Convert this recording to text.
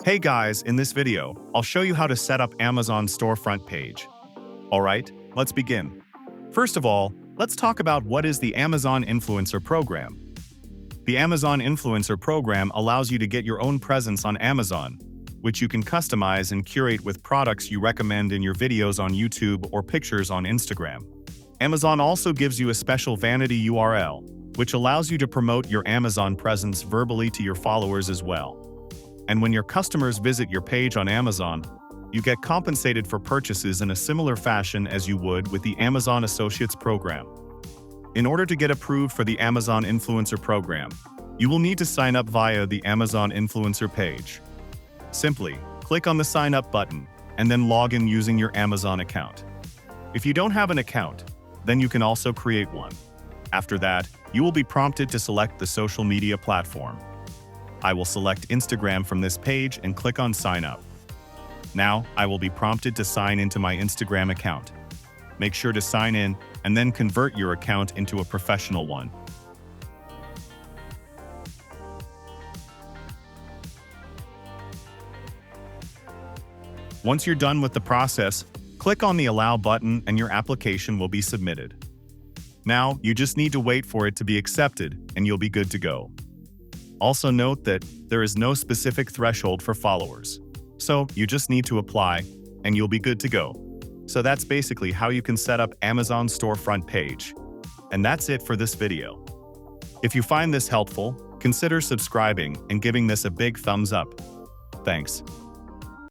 Hey guys, in this video, I'll show you how to set up Amazon storefront page. Alright, let's begin. First of all, let's talk about what is the Amazon Influencer Program. The Amazon Influencer Program allows you to get your own presence on Amazon, which you can customize and curate with products you recommend in your videos on YouTube or pictures on Instagram. Amazon also gives you a special vanity URL, which allows you to promote your Amazon presence verbally to your followers as well. And when your customers visit your page on Amazon, you get compensated for purchases in a similar fashion as you would with the Amazon Associates Program. In order to get approved for the Amazon Influencer Program, you will need to sign up via the Amazon Influencer page. Simply, click on the Sign Up button, and then log in using your Amazon account. If you don't have an account, then you can also create one. After that, you will be prompted to select the social media platform. I will select Instagram from this page and click on Sign Up. Now, I will be prompted to sign into my Instagram account. Make sure to sign in and then convert your account into a professional one. Once you're done with the process, click on the Allow button and your application will be submitted. Now, you just need to wait for it to be accepted and you'll be good to go. Also note that there is no specific threshold for followers. So you just need to apply and you'll be good to go. So that's basically how you can set up Amazon storefront page. And that's it for this video. If you find this helpful, consider subscribing and giving this a big thumbs up. Thanks.